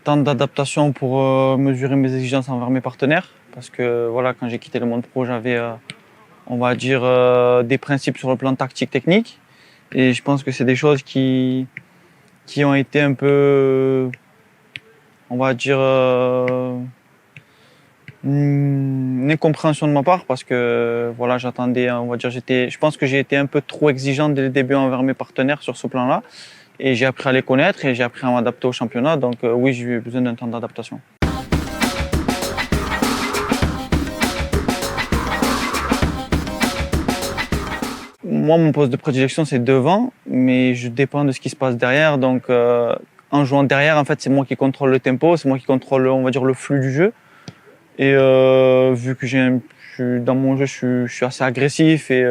temps d'adaptation pour mesurer mes exigences envers mes partenaires. Parce que voilà, quand j'ai quitté le monde pro, j'avais, on va dire, des principes sur le plan tactique, technique. Et je pense que c'est des choses qui ont été un peu, on va dire, une incompréhension de ma part parce que voilà, j'attendais, on va dire, je pense que j'ai été un peu trop exigeant dès le début envers mes partenaires sur ce plan-là. Et j'ai appris à les connaître et j'ai appris à m'adapter au championnat. Donc oui, j'ai eu besoin d'un temps d'adaptation. Moi, mon poste de prédilection, c'est devant, mais je dépends de ce qui se passe derrière. Donc en jouant derrière, en fait, c'est moi qui contrôle le tempo, c'est moi qui contrôle, on va dire, le flux du jeu. Et vu que dans mon jeu, je suis assez agressif et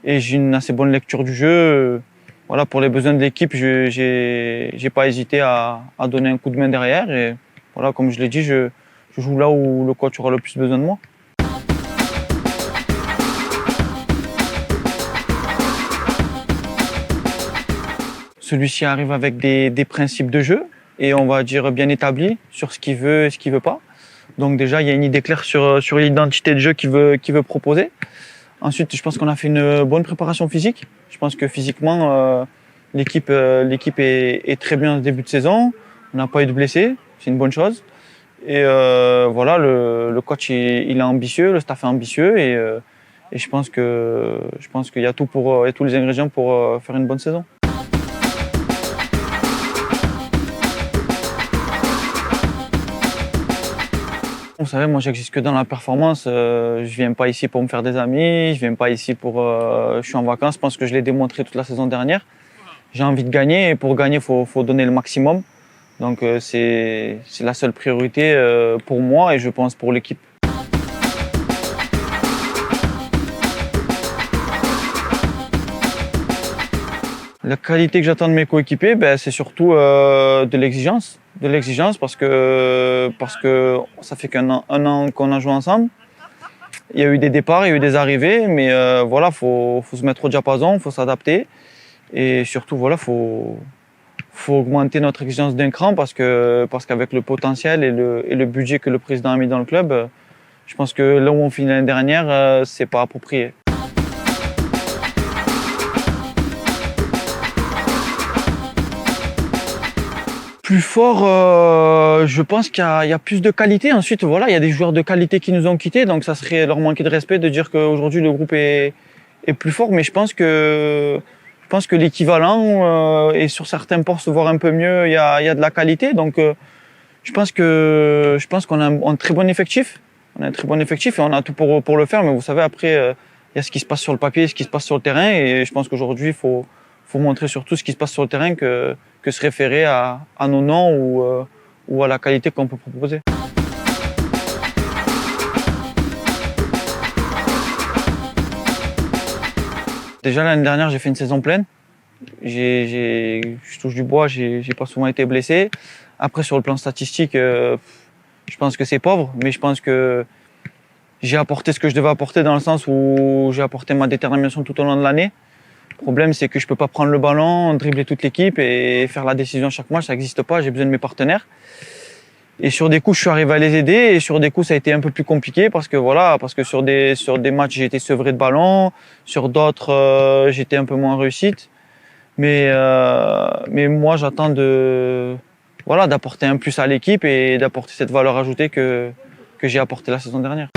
j'ai une assez bonne lecture du jeu. Voilà, pour les besoins de l'équipe, j'ai pas hésité à donner un coup de main derrière. Et voilà, comme je l'ai dit, je joue là où le coach aura le plus besoin de moi. Celui-ci arrive avec des principes de jeu et on va dire bien établis sur ce qu'il veut et ce qu'il veut pas. Donc déjà, il y a une idée claire sur l'identité de jeu qu'il veut proposer. Ensuite, je pense qu'on a fait une bonne préparation physique. Je pense que physiquement, l'équipe est très bien en début de saison. On n'a pas eu de blessés, c'est une bonne chose. Et voilà, le coach il est ambitieux, le staff est ambitieux et je pense qu'il y a tout et tous les ingrédients pour faire une bonne saison. Vous savez, moi j'existe que dans la performance. Je viens pas ici pour me faire des amis, je viens pas ici pour. Je suis en vacances. Je pense que je l'ai démontré toute la saison dernière. J'ai envie de gagner et pour gagner, faut donner le maximum. Donc c'est la seule priorité pour moi et je pense pour l'équipe. La qualité que j'attends de mes coéquipiers, c'est surtout de l'exigence. De l'exigence parce que ça fait un an qu'on a joué ensemble. Il y a eu des départs, il y a eu des arrivées, mais voilà, faut se mettre au diapason, faut s'adapter et surtout voilà, faut augmenter notre exigence d'un cran parce qu'avec le potentiel et le budget que le président a mis dans le club, je pense que là où on finit l'année dernière, c'est pas approprié. Plus fort, je pense qu'il y a plus de qualité. Ensuite, voilà, il y a des joueurs de qualité qui nous ont quittés, donc ça serait leur manquer de respect de dire qu'aujourd'hui le groupe est plus fort. Mais je pense que l'équivalent et sur certains postes, voire un peu mieux, il y a de la qualité. Donc, je pense qu'on a un très bon effectif. On a un très bon effectif et on a tout pour le faire. Mais vous savez, après, il y a ce qui se passe sur le papier, ce qui se passe sur le terrain, et je pense qu'aujourd'hui, il faut montrer surtout ce qui se passe sur le terrain que se référer à nos noms ou à la qualité qu'on peut proposer. Déjà l'année dernière, j'ai fait une saison pleine. Je touche du bois, j'ai pas souvent été blessé. Après, sur le plan statistique, je pense que c'est pauvre, mais je pense que j'ai apporté ce que je devais apporter dans le sens où j'ai apporté ma détermination tout au long de l'année. Le problème, c'est que je peux pas prendre le ballon, dribbler toute l'équipe et faire la décision chaque match. Ça n'existe pas. J'ai besoin de mes partenaires. Et sur des coups, je suis arrivé à les aider. Et sur des coups, ça a été un peu plus compliqué parce que sur des matchs, j'ai été sevré de ballon. Sur d'autres, j'étais un peu moins réussite. Mais moi, j'attends d'apporter un plus à l'équipe et d'apporter cette valeur ajoutée que j'ai apportée la saison dernière.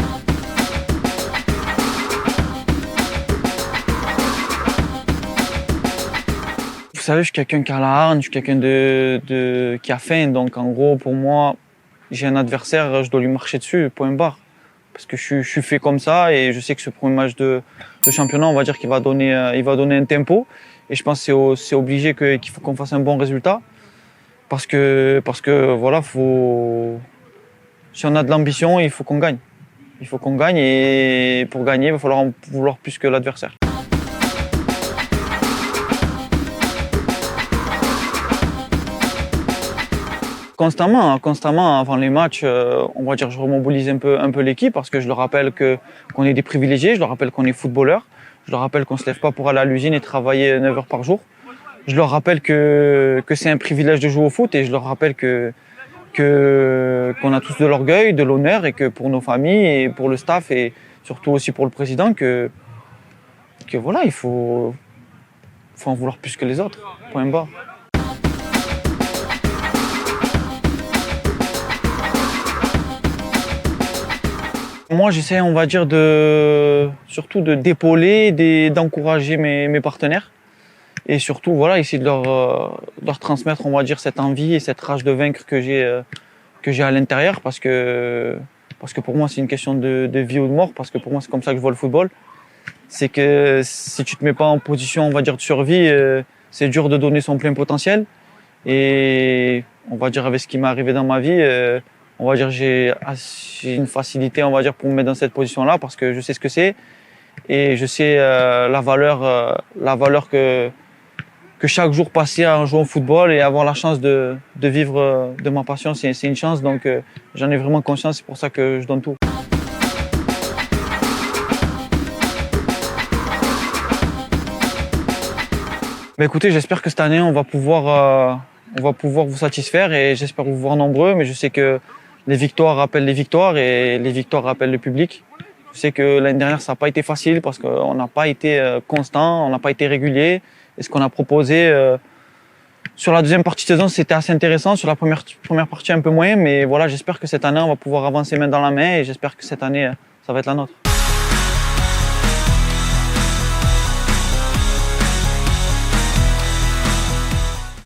Vous savez, je suis quelqu'un qui a la hargne, je suis quelqu'un qui a faim. Donc, en gros, pour moi, j'ai un adversaire, je dois lui marcher dessus, point barre. Parce que je suis fait comme ça et je sais que ce premier match de championnat, on va dire qu'il va donner un tempo. Et je pense que c'est obligé qu'il faut qu'on fasse un bon résultat. Parce que voilà, si on a de l'ambition, il faut qu'on gagne. Il faut qu'on gagne et pour gagner, il va falloir en vouloir plus que l'adversaire. Constamment avant les matchs, on va dire je remobilise un peu l'équipe parce que je leur rappelle qu'on est des privilégiés, je leur rappelle qu'on est footballeurs, je leur rappelle qu'on se lève pas pour aller à l'usine et travailler 9 heures par jour. Je leur rappelle que c'est un privilège de jouer au foot et je leur rappelle que qu'on a tous de l'orgueil, de l'honneur et que pour nos familles et pour le staff et surtout aussi pour le président que voilà, il faut en vouloir plus que les autres. Point barre. Moi, j'essaie, on va dire, surtout d'épauler, d'encourager mes partenaires. Et surtout, voilà, essayer de leur transmettre, on va dire, cette envie et cette rage de vaincre que j'ai à l'intérieur. Parce que pour moi, c'est une question de vie ou de mort. Parce que pour moi, c'est comme ça que je vois le football. C'est que si tu te mets pas en position, on va dire, de survie, c'est dur de donner son plein potentiel. Et on va dire, avec ce qui m'est arrivé dans ma vie, on va dire j'ai une facilité, on va dire, pour me mettre dans cette position-là parce que je sais ce que c'est et je sais la valeur que chaque jour passé en jouant au football et avoir la chance de vivre de ma passion, c'est une chance. Donc j'en ai vraiment conscience, c'est pour ça que je donne tout. Ben écoutez, j'espère que cette année on va pouvoir vous satisfaire et j'espère vous voir nombreux. Mais je sais que les victoires rappellent les victoires et les victoires rappellent le public. Je sais que l'année dernière ça n'a pas été facile parce qu'on n'a pas été constant, on n'a pas été régulier. Et ce qu'on a proposé sur la deuxième partie de saison, c'était assez intéressant. Sur la première partie un peu moins, mais voilà, j'espère que cette année on va pouvoir avancer main dans la main et j'espère que cette année ça va être la nôtre.